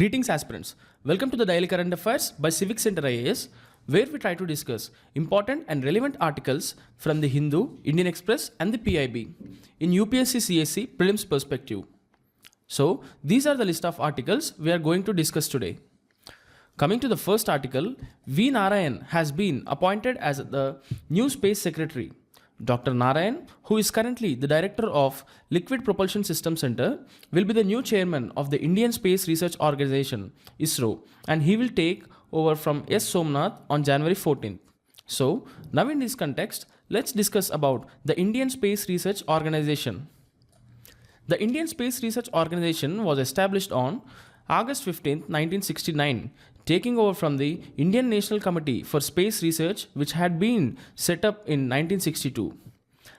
Greetings aspirants. Welcome to the Daily Current Affairs by CivicCentre IAS, where we try to discuss important and relevant articles from the Hindu, Indian Express and the PIB in UPSC CSE Prelims perspective. So these are the list of articles we are going to discuss today. Coming to the first article, V. Narayan has been appointed as the new Space Secretary. Dr. Narayan, who is currently the Director of Liquid Propulsion System Center, will be the new chairman of the Indian Space Research Organization, ISRO, and he will take over from S. Somnath on January 14th. So, now in this context, let's discuss about the Indian Space Research Organization. The Indian Space Research Organization was established on August 15, 1969, taking over from the Indian National Committee for Space Research, which had been set up in 1962.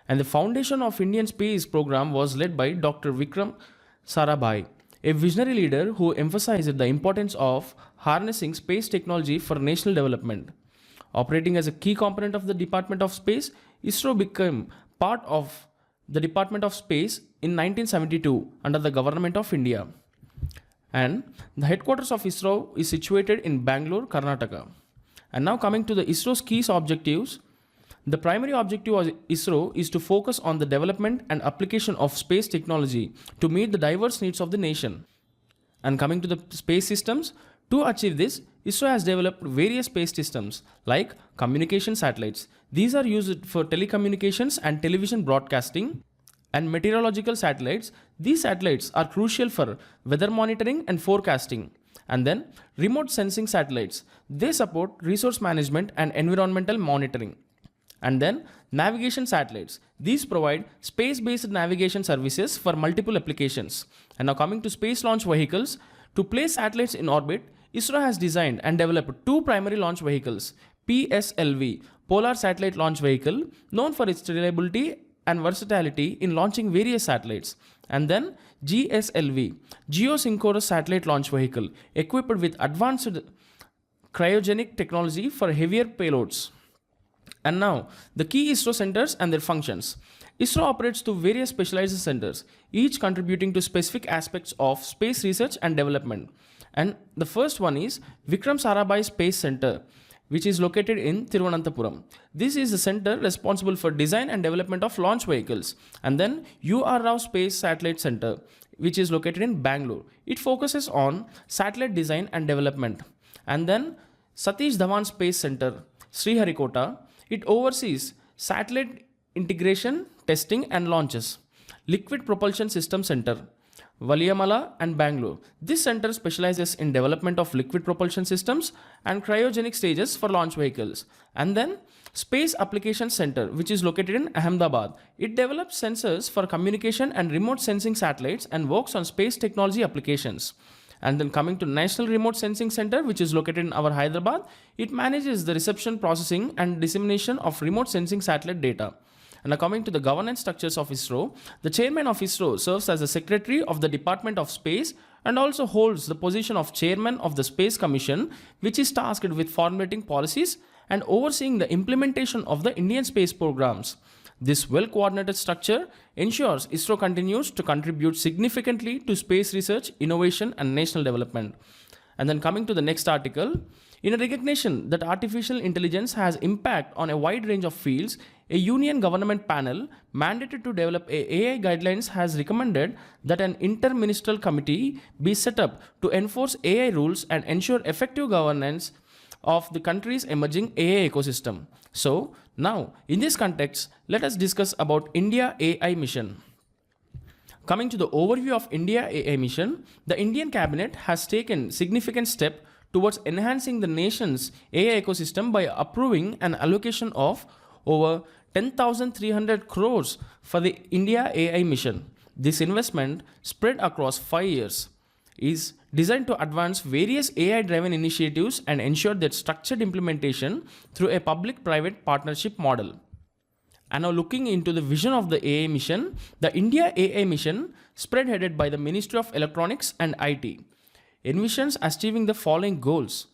And the foundation of Indian space program was led by Dr. Vikram Sarabhai, a visionary leader who emphasized the importance of harnessing space technology for national development. Operating as a key component of the Department of Space, ISRO became part of the Department of Space in 1972 under the Government of India. And the headquarters of ISRO is situated in Bangalore, Karnataka. And now coming to the ISRO's key objectives, the primary objective of ISRO is to focus on the development and application of space technology to meet the diverse needs of the nation. And coming to the space systems, to achieve this, ISRO has developed various space systems like communication satellites. These are used for telecommunications and television broadcasting. And meteorological satellites. These satellites are crucial for weather monitoring and forecasting. And then remote sensing satellites. They support resource management and environmental monitoring. And then navigation satellites. These provide space-based navigation services for multiple applications. And now coming to space launch vehicles. To place satellites in orbit, ISRO has designed and developed two primary launch vehicles. PSLV, Polar Satellite Launch Vehicle, known for its reliability and versatility in launching various satellites, and then GSLV, Geosynchronous Satellite Launch Vehicle, equipped with advanced cryogenic technology for heavier payloads. And now, the key ISRO centers and their functions. ISRO operates through various specialized centers, each contributing to specific aspects of space research and development. And the first one is Vikram Sarabhai Space Center, which is located in Thiruvananthapuram. This is the center responsible for design and development of launch vehicles. And then U.R. Rao Space Satellite Center, which is located in Bangalore. It focuses on satellite design and development. And then Satish Dhawan Space Center, Sriharikota. It oversees satellite integration, testing and launches. Liquid Propulsion System Center, Valiamala and Bangalore. This center specializes in development of liquid propulsion systems and cryogenic stages for launch vehicles. And then Space Applications Center, which is located in Ahmedabad. It develops sensors for communication and remote sensing satellites and works on space technology applications. And then coming to National Remote Sensing Center, which is located in our Hyderabad, it manages the reception, processing and dissemination of remote sensing satellite data. And now coming to the governance structures of ISRO, the chairman of ISRO serves as the secretary of the Department of Space and also holds the position of chairman of the Space Commission, which is tasked with formulating policies and overseeing the implementation of the Indian space programs. This well-coordinated structure ensures ISRO continues to contribute significantly to space research, innovation and national development. And then coming to the next article, in a recognition that artificial intelligence has impact on a wide range of fields, a union government panel mandated to develop AI guidelines has recommended that an interministerial committee be set up to enforce AI rules and ensure effective governance of the country's emerging AI ecosystem. So now, in this context, let us discuss about India AI mission. Coming to the overview of India AI mission, the Indian cabinet has taken significant step towards enhancing the nation's AI ecosystem by approving an allocation of over 10,300 crores for the India AI mission. This investment, spread across 5 years, is designed to advance various AI-driven initiatives and ensure their structured implementation through a public-private partnership model. And now looking into the vision of the AI mission, the India AI mission, spearheaded by the Ministry of Electronics and IT, envisions achieving the following goals: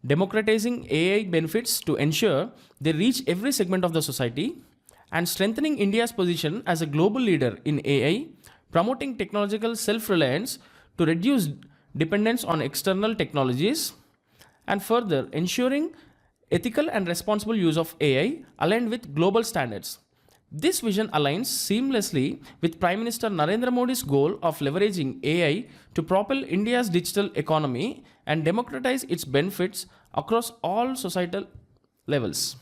democratizing AI benefits to ensure they reach every segment of the society, and strengthening India's position as a global leader in AI, promoting technological self-reliance to reduce dependence on external technologies, and further ensuring ethical and responsible use of AI aligned with global standards. This vision aligns seamlessly with Prime Minister Narendra Modi's goal of leveraging AI to propel India's digital economy and democratize its benefits across all societal levels.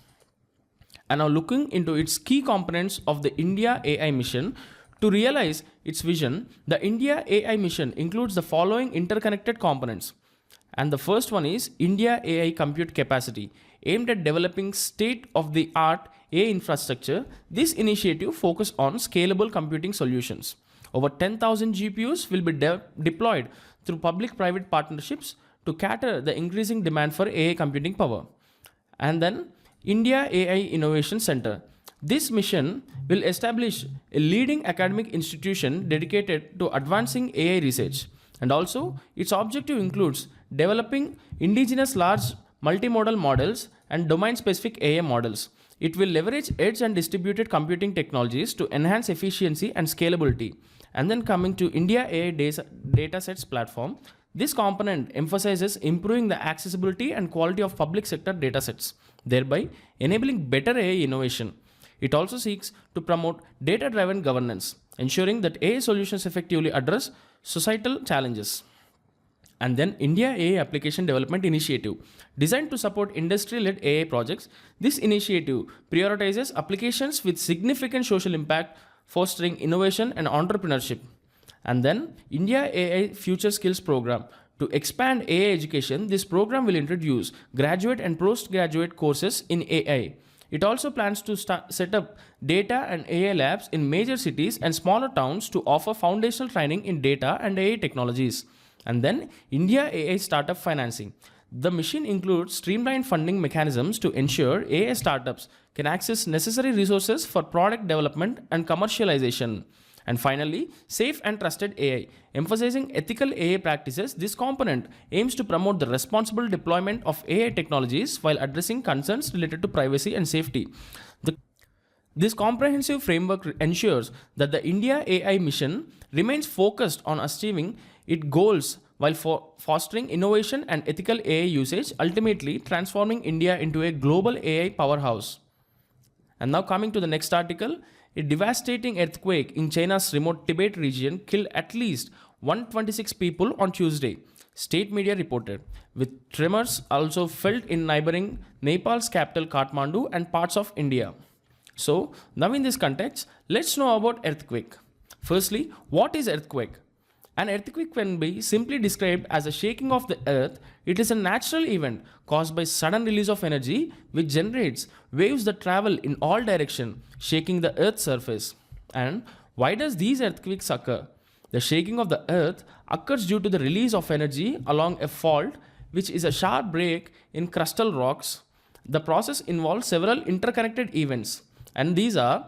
And now looking into its key components of the India AI mission. To realize its vision, the India AI mission includes the following interconnected components. And the first one is India AI compute capacity, aimed at developing state-of-the-art AI infrastructure. This initiative focuses on scalable computing solutions. Over 10,000 GPUs will be deployed through public-private partnerships to cater the increasing demand for AI computing power. And then India AI Innovation Center. This mission will establish a leading academic institution dedicated to advancing AI research. And also, its objective includes developing indigenous large multimodal models and domain-specific AI models. It will leverage edge and distributed computing technologies to enhance efficiency and scalability. And then coming to India AI datasets platform, this component emphasizes improving the accessibility and quality of public sector datasets, thereby enabling better AI innovation. It also seeks to promote data-driven governance, ensuring that AI solutions effectively address societal challenges. And then India AI Application Development Initiative. Designed to support industry-led AI projects, this initiative prioritizes applications with significant social impact, fostering innovation and entrepreneurship. And then India AI Future Skills Program. To expand AI education, this program will introduce graduate and postgraduate courses in AI. It also plans to set up data and AI labs in major cities and smaller towns to offer foundational training in data and AI technologies. And then India AI Startup Financing. The mission includes streamlined funding mechanisms to ensure AI startups can access necessary resources for product development and commercialization. And finally, safe and trusted AI. Emphasizing ethical AI practices, this component aims to promote the responsible deployment of AI technologies while addressing concerns related to privacy and safety. This comprehensive framework ensures that the India AI mission remains focused on achieving its goals while fostering innovation and ethical AI usage, ultimately transforming India into a global AI powerhouse. And now coming to the next article. A devastating earthquake in China's remote Tibet region killed at least 126 people on Tuesday, state media reported, with tremors also felt in neighboring Nepal's capital Kathmandu and parts of India. So, now in this context, let's know about earthquake. Firstly, what is earthquake? An earthquake can be simply described as a shaking of the earth. It is a natural event caused by sudden release of energy which generates waves that travel in all directions, shaking the earth's surface. And why does these earthquakes occur? The shaking of the earth occurs due to the release of energy along a fault, which is a sharp break in crustal rocks. The process involves several interconnected events, and these are: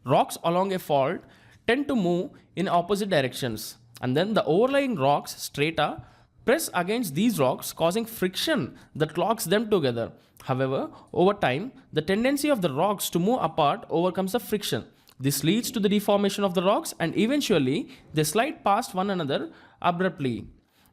rocks along a fault tend to move in opposite directions, and then the overlying rocks strata press against these rocks, causing friction that locks them together. However, over time, the tendency of the rocks to move apart overcomes the friction. This leads to the deformation of the rocks, and eventually they slide past one another abruptly.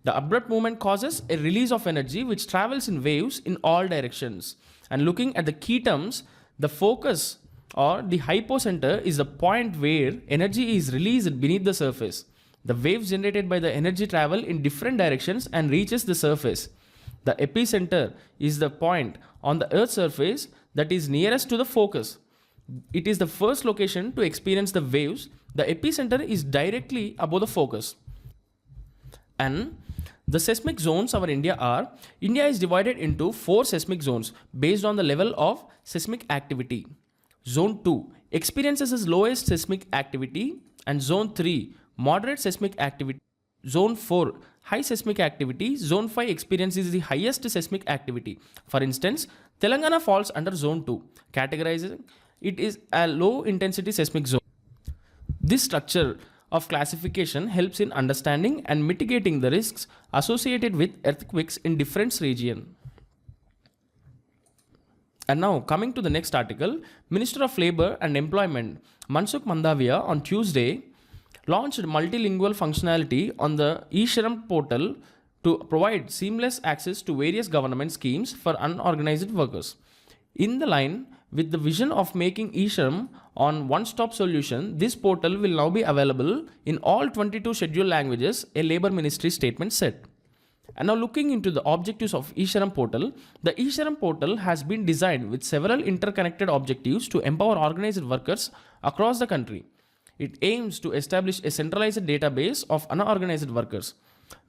The abrupt movement causes a release of energy which travels in waves in all directions. And looking at the key terms, the focus or the hypocenter is the point where energy is released beneath the surface. The waves generated by the energy travel in different directions and reaches the surface. The epicenter is the point on the Earth's surface that is nearest to the focus. It is the first location to experience the waves. The epicenter is directly above the focus. And the seismic zones of India are: India is divided into 4 seismic zones based on the level of seismic activity. Zone 2 experiences its lowest seismic activity, and Zone 3 moderate seismic activity. Zone 4 high seismic activity. Zone 5 experiences the highest seismic activity. For instance, Telangana falls under Zone 2, categorizing it is a low intensity seismic zone. This structure of classification helps in understanding and mitigating the risks associated with earthquakes in different regions. And now coming to the next article, Minister of Labour and Employment Mansukh Mandaviya on Tuesday launched multilingual functionality on the e-Shram portal to provide seamless access to various government schemes for unorganized workers. In the line with the vision of making e-Shram on one-stop solution, this portal will now be available in all 22 scheduled languages, a Labour Ministry statement said. And now looking into the objectives of e-Shram portal, the e-Shram portal has been designed with several interconnected objectives to empower organized workers across the country. It aims to establish a centralized database of unorganized workers,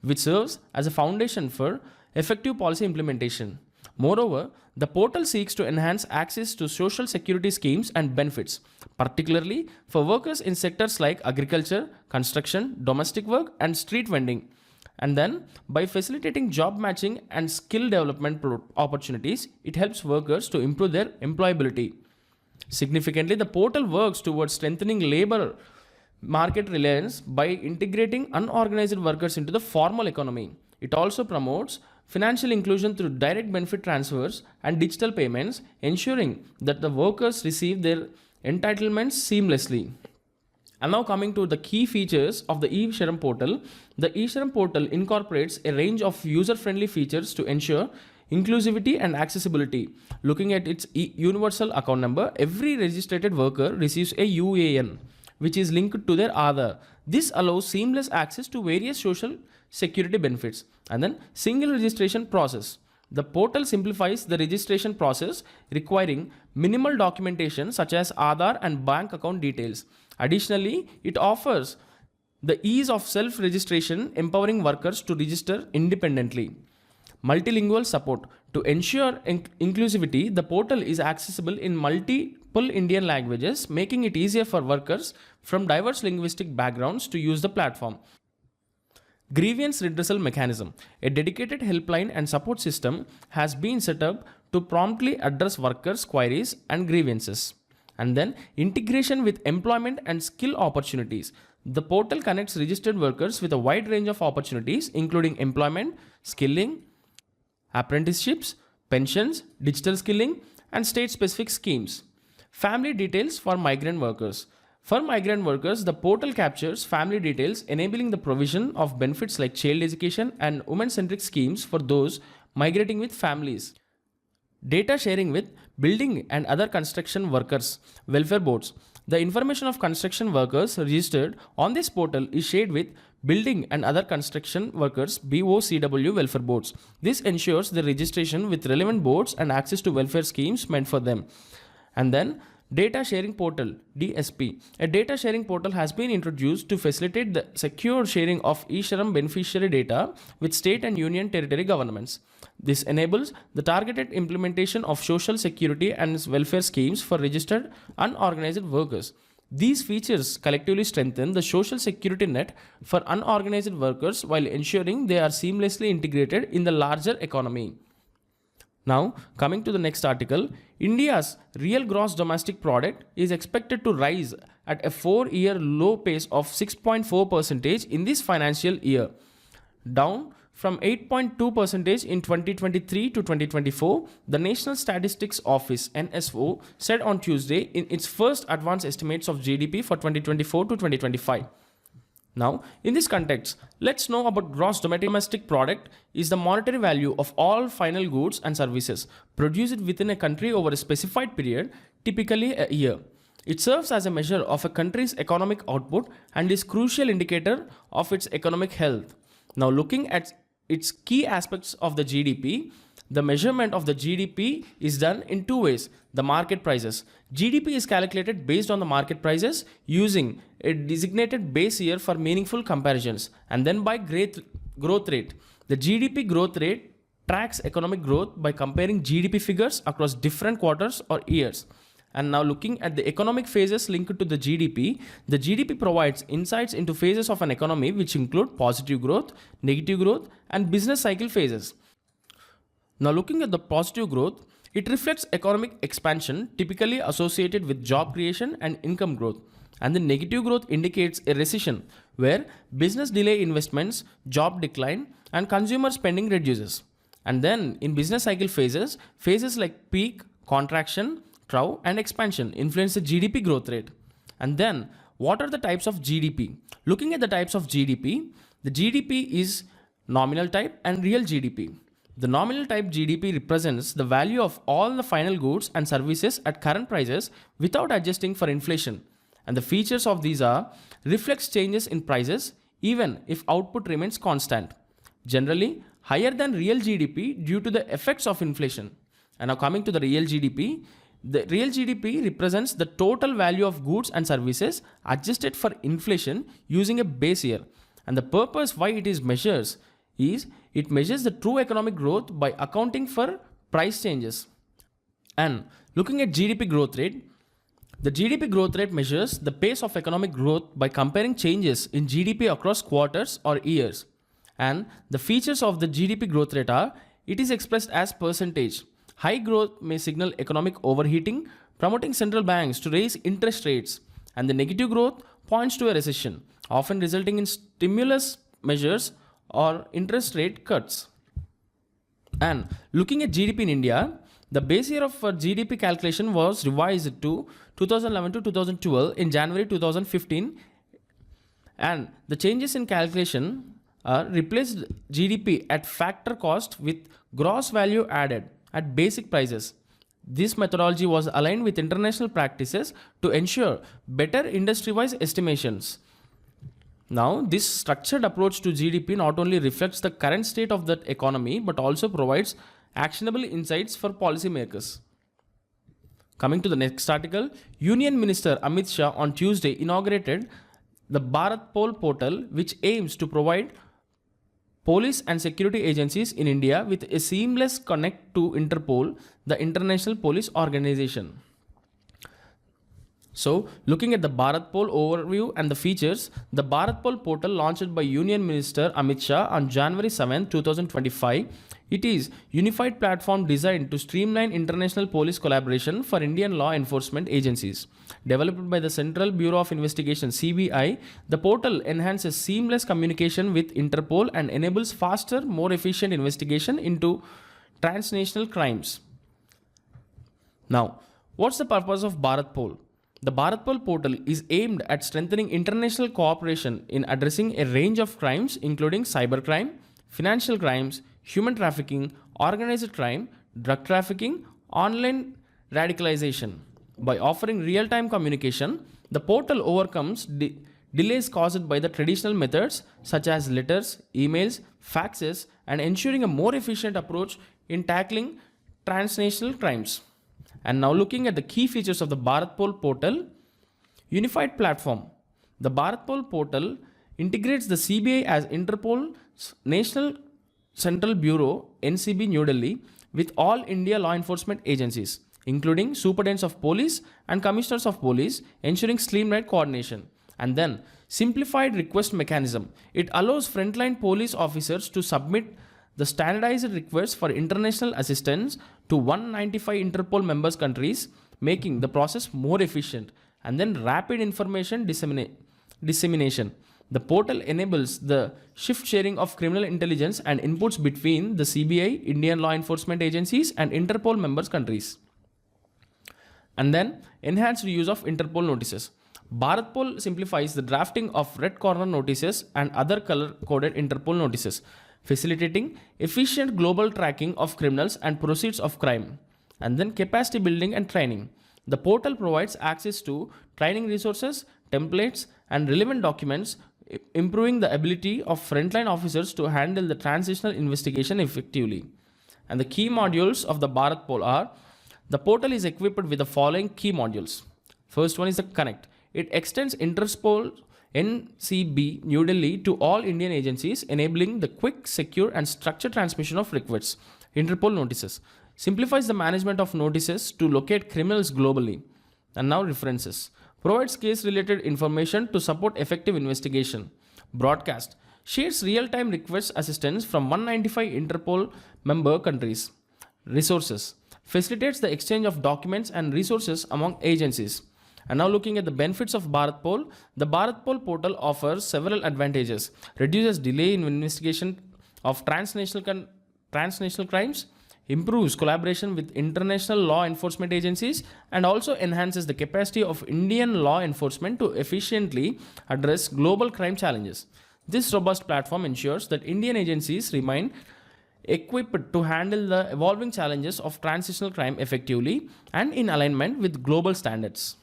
which serves as a foundation for effective policy implementation. Moreover, the portal seeks to enhance access to social security schemes and benefits, particularly for workers in sectors like agriculture, construction, domestic work, and street vending. And then, by facilitating job matching and skill development opportunities, it helps workers to improve their employability. Significantly, the portal works towards strengthening labor market reliance by integrating unorganized workers into the formal economy. It also promotes financial inclusion through direct benefit transfers and digital payments, ensuring that the workers receive their entitlements seamlessly. And now coming to the key features of the e-Shram portal. The e-Shram portal incorporates a range of user-friendly features to ensure inclusivity and accessibility. Looking at its universal account number, every registered worker receives a UAN, which is linked to their Aadhaar. This allows seamless access to various social security benefits. And then single registration process. The portal simplifies the registration process, requiring minimal documentation such as Aadhaar and bank account details. Additionally, it offers the ease of self-registration, empowering workers to register independently. Multilingual support. To ensure inclusivity, the portal is accessible in multiple Indian languages, making it easier for workers from diverse linguistic backgrounds to use the platform. Grievance redressal mechanism. A dedicated helpline and support system has been set up to promptly address workers' queries and grievances. And then integration with employment and skill opportunities. The portal connects registered workers with a wide range of opportunities, including employment, skilling, apprenticeships, pensions, digital skilling, and state-specific schemes. Family details for migrant workers. For migrant workers, the portal captures family details, enabling the provision of benefits like child education and women-centric schemes for those migrating with families. Data sharing with building and other construction workers welfare boards. The information of construction workers registered on this portal is shared with building and other construction workers BOCW welfare boards. This ensures the registration with relevant boards and access to welfare schemes meant for them. And then Data Sharing Portal DSP. A data sharing portal has been introduced to facilitate the secure sharing of e-Shram beneficiary data with state and union territory governments. This enables the targeted implementation of social security and welfare schemes for registered unorganized workers. These features collectively strengthen the social security net for unorganized workers while ensuring they are seamlessly integrated in the larger economy. Now, coming to the next article, India's real gross domestic product is expected to rise at a 4-year low pace of 6.4% in this financial year, down from 8.2% in 2023 to 2024, the National Statistics Office (NSO) said on Tuesday in its first advance estimates of GDP for 2024 to 2025. Now, in this context, let's know about gross domestic product is the monetary value of all final goods and services produced within a country over a specified period, typically a year. It serves as a measure of a country's economic output and is a crucial indicator of its economic health. Now, looking at its key aspects of the GDP, the measurement of the GDP is done in two ways. The market prices. GDP is calculated based on the market prices using a designated base year for meaningful comparisons, and then by growth rate. The GDP growth rate tracks economic growth by comparing GDP figures across different quarters or years. And now looking at the economic phases linked to the GDP provides insights into phases of an economy which include positive growth, negative growth, and business cycle phases. Now looking at the positive growth, it reflects economic expansion typically associated with job creation and income growth. And the negative growth indicates a recession where business delay investments, job decline, and consumer spending reduces. And then in business cycle phases like peak, contraction, trough, and expansion influence the GDP growth rate. And then what are the types of GDP? Looking at the types of GDP, the GDP is nominal type and real GDP. The nominal type GDP represents the value of all the final goods and services at current prices without adjusting for inflation. And the features of these are reflects changes in prices even if output remains constant. Generally, higher than real GDP due to the effects of inflation. And now coming to the real GDP, the real GDP represents the total value of goods and services adjusted for inflation using a base year. And the purpose why it is measures is it measures the true economic growth by accounting for price changes. And looking at GDP growth rate, the GDP growth rate measures the pace of economic growth by comparing changes in GDP across quarters or years. And the features of the GDP growth rate are, it is expressed as percentage. High growth may signal economic overheating, promoting central banks to raise interest rates. And the negative growth points to a recession, often resulting in stimulus measures or interest rate cuts. And looking at GDP in India, the base year of GDP calculation was revised to 2011 to 2012 in January 2015, and the changes in calculation replaced GDP at factor cost with gross value added at basic prices. This methodology was aligned with international practices to ensure better industry-wise estimations. Now, this structured approach to GDP not only reflects the current state of the economy but also provides actionable insights for policymakers. Coming to the next article, Union Minister Amit Shah on Tuesday inaugurated the Bharatpol Portal, which aims to provide police and security agencies in India with a seamless connect to Interpol, the International Police Organization. So, looking at the Bharatpol overview and the features, the Bharatpol portal launched by Union Minister Amit Shah on January 7, 2025. It is unified platform designed to streamline international police collaboration for Indian law enforcement agencies. Developed by the Central Bureau of Investigation (CBI), the portal enhances seamless communication with Interpol and enables faster, more efficient investigation into transnational crimes. Now, what's the purpose of Bharatpol? The Bharatpol portal is aimed at strengthening international cooperation in addressing a range of crimes including cybercrime, financial crimes, human trafficking, organized crime, drug trafficking, online radicalization. By offering real-time communication, the portal overcomes delays caused by the traditional methods such as letters, emails, faxes, and ensuring a more efficient approach in tackling transnational crimes. And now looking at the key features of the Bharatpol portal, unified platform. The Bharatpol portal integrates the CBI as Interpol's National Central Bureau (NCB) New Delhi with all India law enforcement agencies, including superintendents of police and commissioners of police, ensuring streamlined coordination. And then simplified request mechanism. It allows frontline police officers to submit the standardized requests for international assistance to 195 Interpol members countries, making the process more efficient. And then rapid information dissemination. The portal enables the shift sharing of criminal intelligence and inputs between the CBI, Indian law enforcement agencies, and Interpol members countries. And then enhanced use of Interpol notices. Bharatpol simplifies the drafting of red corner notices and other color-coded Interpol notices, facilitating efficient global tracking of criminals and proceeds of crime. And then capacity building and training. The portal provides access to training resources, templates, and relevant documents, improving the ability of frontline officers to handle the transitional investigation effectively. And the key modules of the Bharatpol are, the portal is equipped with the following key modules. First one is the Connect. It extends Interpol NCB New Delhi to all Indian agencies, enabling the quick, secure, and structured transmission of requests. Interpol notices simplifies the management of notices to locate criminals globally. And now references. Provides case-related information to support effective investigation. Broadcast shares real-time request assistance from 195 Interpol member countries. Resources facilitates the exchange of documents and resources among agencies. And now looking at the benefits of Bharatpol, the Bharatpol portal offers several advantages. Reduces delay in investigation of transnational crimes, improves collaboration with international law enforcement agencies, and also enhances the capacity of Indian law enforcement to efficiently address global crime challenges. This robust platform ensures that Indian agencies remain equipped to handle the evolving challenges of transitional crime effectively and in alignment with global standards.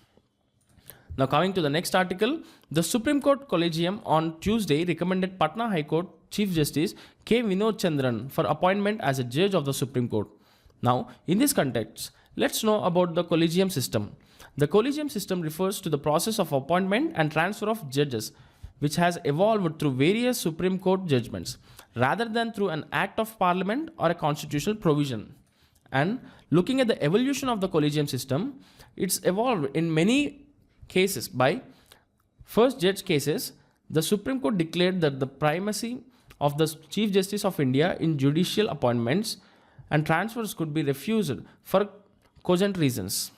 Now coming to the next article, the Supreme Court Collegium on Tuesday recommended Patna High Court Chief Justice K. Vinod Chandran for appointment as a judge of the Supreme Court. Now, in this context, let's know about the Collegium System. The Collegium System refers to the process of appointment and transfer of judges, which has evolved through various Supreme Court judgments, rather than through an act of parliament or a constitutional provision. And looking at the evolution of the Collegium System, it's evolved in many cases by first judge cases. The Supreme Court declared that the primacy of the Chief Justice of India in judicial appointments and transfers could be refused for cogent reasons.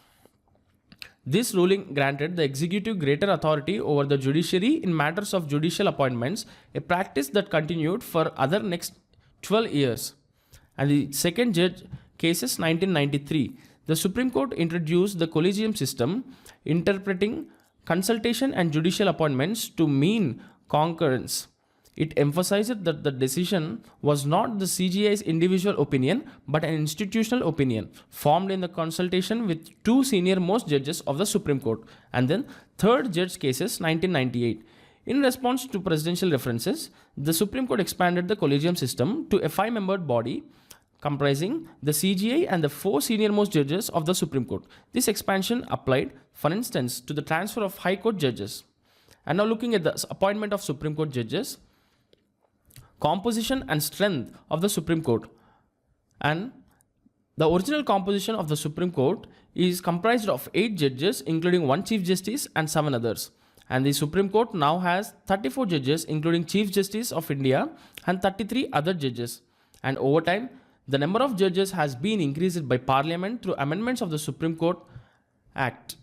This ruling granted the executive greater authority over the judiciary in matters of judicial appointments, a practice that continued for other next 12 years. And the second judge cases 1993, the Supreme Court introduced the Collegium System, interpreting consultation and judicial appointments to mean concurrence. It emphasized that the decision was not the CGI's individual opinion but an institutional opinion formed in the consultation with two senior most judges of the Supreme Court. And then third judge cases 1998. In response to presidential references, the Supreme Court expanded the Collegium System to a 5-membered body comprising the CGI and the 4 senior most judges of the Supreme Court. This expansion applied, for instance, to the transfer of High Court judges. And now looking at the appointment of Supreme Court judges, composition and strength of the Supreme Court. And the original composition of the Supreme Court is comprised of 8 judges, including 1 Chief Justice and 7 others. And the Supreme Court now has 34 judges, including Chief Justice of India and 33 other judges. And over time, the number of judges has been increased by Parliament through amendments of the Supreme Court Act.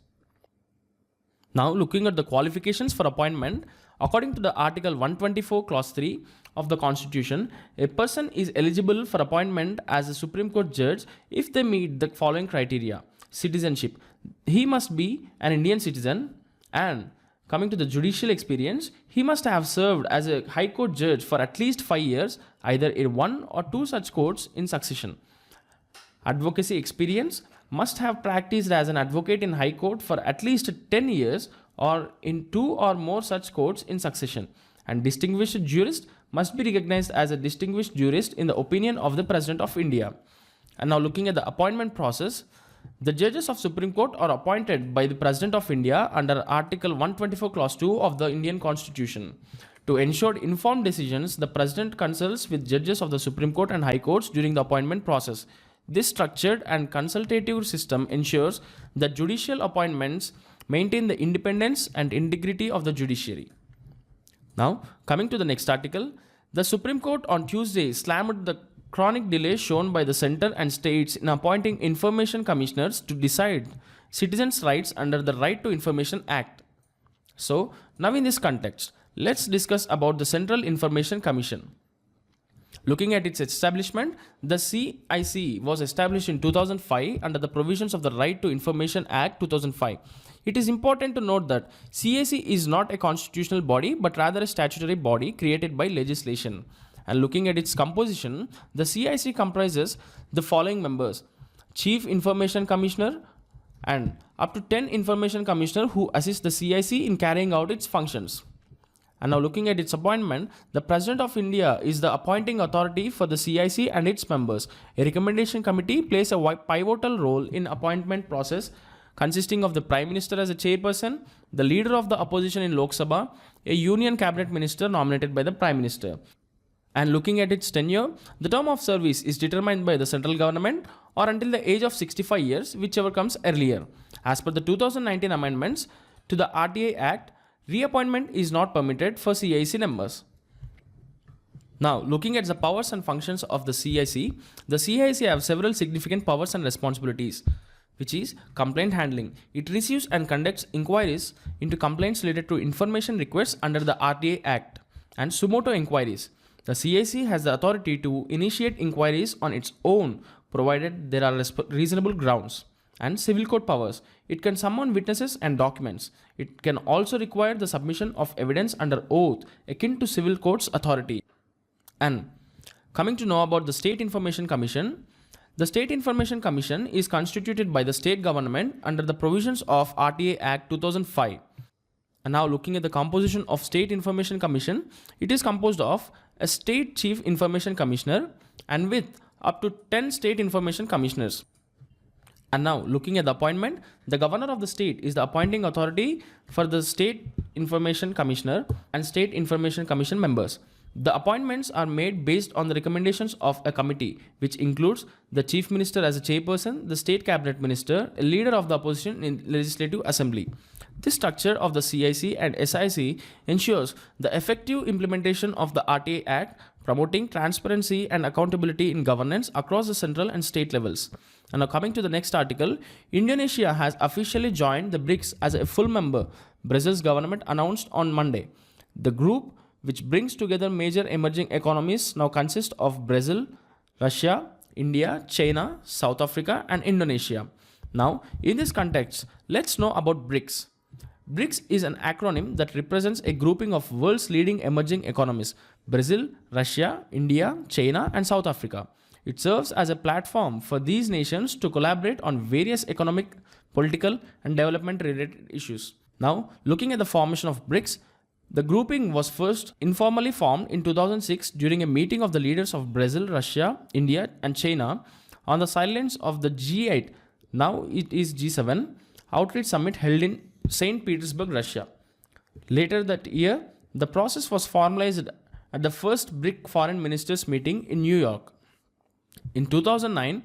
Now, looking at the qualifications for appointment, according to the Article 124, Clause 3 of the Constitution, a person is eligible for appointment as a Supreme Court judge if they meet the following criteria. Citizenship. He must be an Indian citizen, and coming to the judicial experience, he must have served as a High Court judge for at least 5 years, either in 1 or 2 such courts in succession. Advocacy experience, must have practiced as an advocate in High Court for at least 10 years or in 2 or more such courts in succession. And distinguished jurist, must be recognized as a distinguished jurist in the opinion of the President of India. And now looking at the appointment process, the judges of Supreme Court are appointed by the President of India under Article 124 Clause 2 of the Indian Constitution. To ensure informed decisions, the President consults with judges of the Supreme Court and High Courts during the appointment process. This structured and consultative system ensures that judicial appointments maintain the independence and integrity of the judiciary. Now, coming to the next article, the Supreme Court on Tuesday slammed the chronic delay shown by the centre and states in appointing information commissioners to decide citizens' rights under the Right to Information Act. So, now in this context, let's discuss about the Central Information Commission. Looking at its establishment, the CIC was established in 2005 under the provisions of the Right to Information Act 2005. It is important to note that CIC is not a constitutional body but rather a statutory body created by legislation. And looking at its composition, the CIC comprises the following members: Chief Information Commissioner and up to 10 Information Commissioner who assist the CIC in carrying out its functions. And now looking at its appointment, the President of India is the appointing authority for the CIC and its members. A recommendation committee plays a pivotal role in appointment process, consisting of the Prime Minister as a chairperson, the leader of the opposition in Lok Sabha, a union cabinet minister nominated by the Prime Minister. And looking at its tenure, the term of service is determined by the central government or until the age of 65 years, whichever comes earlier. As per the 2019 amendments to the RTI Act, reappointment is not permitted for CIC members. Now, looking at the powers and functions of the CIC have several significant powers and responsibilities, which is complaint handling. It receives and conducts inquiries into complaints related to information requests under the RTI Act, and sumoto inquiries. The CIC has the authority to initiate inquiries on its own, provided there are reasonable grounds. And civil court powers. It can summon witnesses and documents. It can also require the submission of evidence under oath akin to civil court's authority. And coming to know about the State Information Commission, the State Information Commission is constituted by the state government under the provisions of RTA Act 2005. And now looking at the composition of State Information Commission, it is composed of a State Chief Information Commissioner and with up to 10 State Information Commissioners. And now looking at the appointment, the governor of the state is the appointing authority for the State Information Commissioner and State Information Commission members. The appointments are made based on the recommendations of a committee, which includes the Chief Minister as a chairperson, the State Cabinet Minister, a leader of the opposition in Legislative Assembly. This structure of the CIC and SIC ensures the effective implementation of the RTA Act, promoting transparency and accountability in governance across the central and state levels. And now coming to the next article, Indonesia has officially joined the BRICS as a full member, Brazil's government announced on Monday. The group, which brings together major emerging economies, now consists of Brazil, Russia, India, China, South Africa, and Indonesia. Now, in this context, let's know about BRICS. BRICS is an acronym that represents a grouping of world's leading emerging economies: Brazil, Russia, India, China, and South Africa. It serves as a platform for these nations to collaborate on various economic, political, and development-related issues. Now, looking at the formation of BRICS, the grouping was first informally formed in 2006 during a meeting of the leaders of Brazil, Russia, India, and China on the sidelines of the G8, now it is G7, outreach summit held in St. Petersburg, Russia. Later that year, the process was formalized at the first BRIC foreign ministers meeting in New York. In 2009,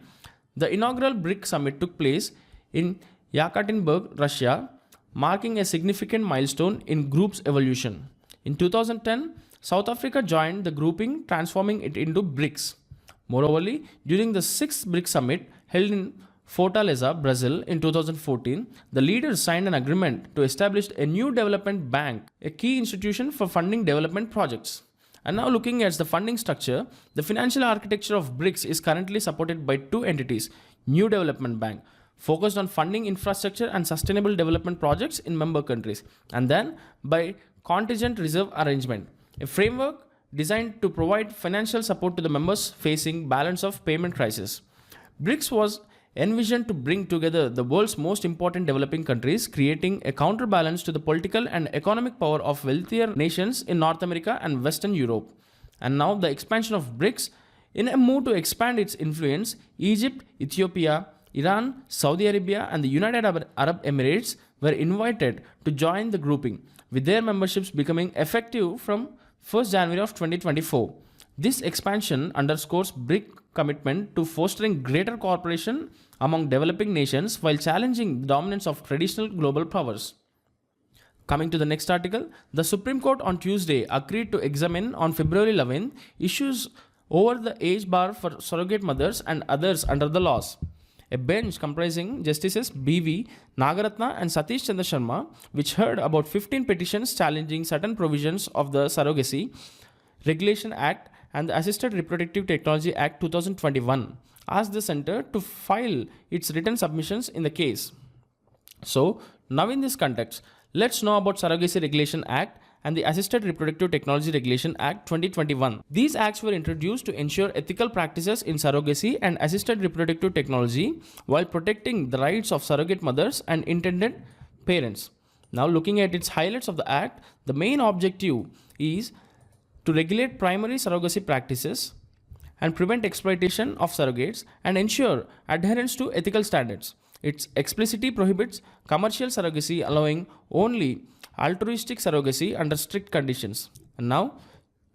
the inaugural BRIC summit took place in Yekaterinburg, Russia, marking a significant milestone in group's evolution. In 2010, South Africa joined the grouping, transforming it into BRICS. Moreover, during the 6th BRIC summit held in Fortaleza, Brazil in 2014, the leaders signed an agreement to establish a new development bank, a key institution for funding development projects. And now looking at the funding structure, the financial architecture of BRICS is currently supported by two entities: New Development Bank, focused on funding infrastructure and sustainable development projects in member countries, and then by Contingent Reserve Arrangement, a framework designed to provide financial support to the members facing balance of payment crisis. BRICS was envisioned to bring together the world's most important developing countries, creating a counterbalance to the political and economic power of wealthier nations in North America and Western Europe. And now the expansion of BRICS, in a move to expand its influence, Egypt, Ethiopia, Iran, Saudi Arabia, and the United Arab Emirates were invited to join the grouping, with their memberships becoming effective from 1st January of 2024. This expansion underscores BRIC commitment to fostering greater cooperation among developing nations while challenging the dominance of traditional global powers. Coming to the next article, the Supreme Court on Tuesday agreed to examine on February 11 issues over the age bar for surrogate mothers and others under the laws. A bench comprising Justices B.V. Nagaratna and Satish Chandra Sharma, which heard about 15 petitions challenging certain provisions of the Surrogacy Regulation Act and the Assisted Reproductive Technology Act 2021, asked the centre to file its written submissions in the case. So, now in this context, let's know about Surrogacy Regulation Act and the Assisted Reproductive Technology Regulation Act 2021. These acts were introduced to ensure ethical practices in surrogacy and assisted reproductive technology while protecting the rights of surrogate mothers and intended parents. Now, looking at its highlights of the act, the main objective is to regulate primary surrogacy practices and prevent exploitation of surrogates and ensure adherence to ethical standards. It explicitly prohibits commercial surrogacy, allowing only altruistic surrogacy under strict conditions. And now,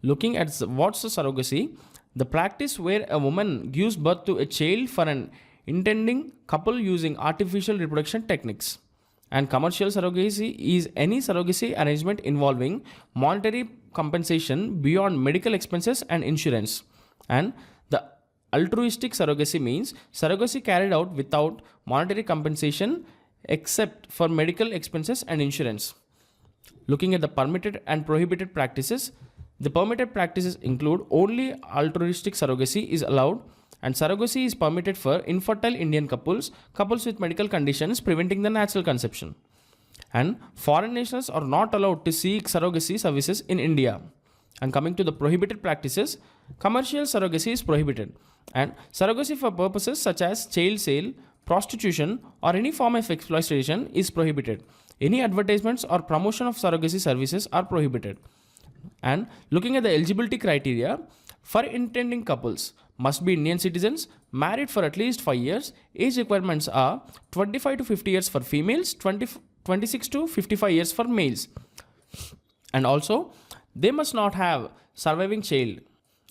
looking at what's the surrogacy, the practice where a woman gives birth to a child for an intending couple using artificial reproduction techniques. And commercial surrogacy is any surrogacy arrangement involving monetary compensation beyond medical expenses and insurance. And the altruistic surrogacy means surrogacy carried out without monetary compensation except for medical expenses and insurance. Looking at the permitted and prohibited practices, the permitted practices include only altruistic surrogacy is allowed and surrogacy is permitted for infertile Indian couples, couples with medical conditions preventing the natural conception. And foreign nationals are not allowed to seek surrogacy services in India. And coming to the prohibited practices, commercial surrogacy is prohibited, and surrogacy for purposes such as child sale, prostitution, or any form of exploitation is prohibited. Any advertisements or promotion of surrogacy services are prohibited. And looking at the eligibility criteria, for intending couples must be Indian citizens, married for at least 5 years. Age requirements are 25 to 50 years for females, 26 to 55 years for males. And also, they must not have surviving child.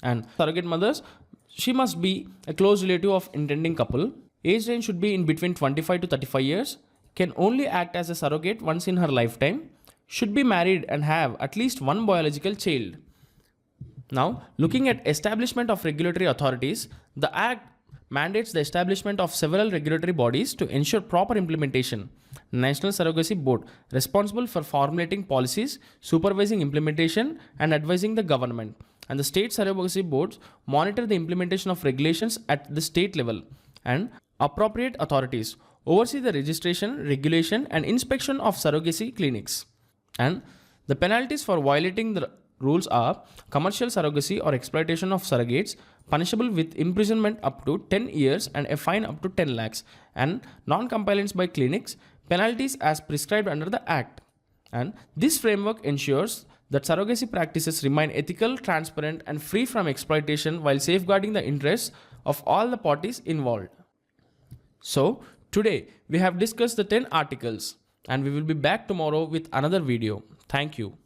And surrogate mothers, she must be a close relative of intending couple. Age range should be in between 25 to 35 years. Can only act as a surrogate once in her lifetime. Should be married and have at least one biological child. Now, looking at establishment of regulatory authorities, the Act mandates the establishment of several regulatory bodies to ensure proper implementation. National Surrogacy Board, responsible for formulating policies, supervising implementation, and advising the government. And the state surrogacy boards monitor the implementation of regulations at the state level. And appropriate authorities oversee the registration, regulation, and inspection of surrogacy clinics. And the penalties for violating the rules are commercial surrogacy or exploitation of surrogates, punishable with imprisonment up to 10 years and a fine up to 10 lakhs, and non-compliance by clinics, penalties as prescribed under the Act. And this framework ensures that surrogacy practices remain ethical, transparent, and free from exploitation while safeguarding the interests of all the parties involved. So, today we have discussed the 10 articles, and we will be back tomorrow with another video. Thank you.